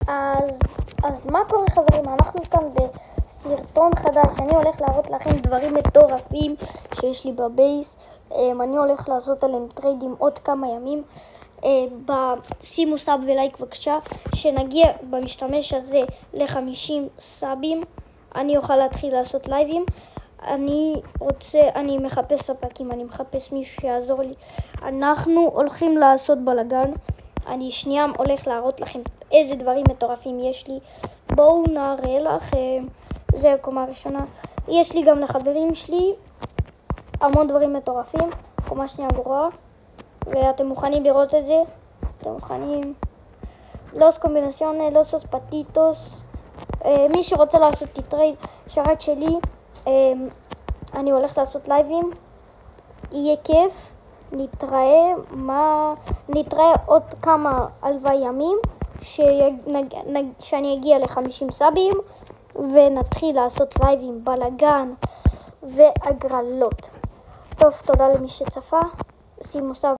אז מה קורה חברים? אנחנו כאן בסרטון חדש. אני הולך להראות לכם דברים מטורפים שיש לי בבייס. אני הולך לעשות עליהם טריידים עוד כמה ימים. שימו סאב ולייק בבקשה. שנגיע במשתמש הזה ל-50 סאבים, אני אוכל להתחיל לעשות לייבים. אני מחפש ספקים, אני מחפש מישהו שיעזור לי. אנחנו הולכים לעשות בלגן. אני שנייה הולך להראות לכם איזה דברים מטורפים יש לי. בואו נראה לכם. זה הקומה הראשונה. יש לי גם לחברים שלי המון דברים מטורפים. קומה שנייה גרועה. ואתם מוכנים לראות את זה? אתם מוכנים? לוס קומבינציונס, לוס פטיטוס. מי שרוצה לעשות לי טרייד, שרת שלי. אני הולך לעשות לייבים. יהיה כיף. נתראה עוד כמה הלוואי ימים שאני אגיע ל-50 סאבים ונתחיל לעשות לייבים, בלגן והגרלות. טוב, תודה למי שצפה. שימו סאב.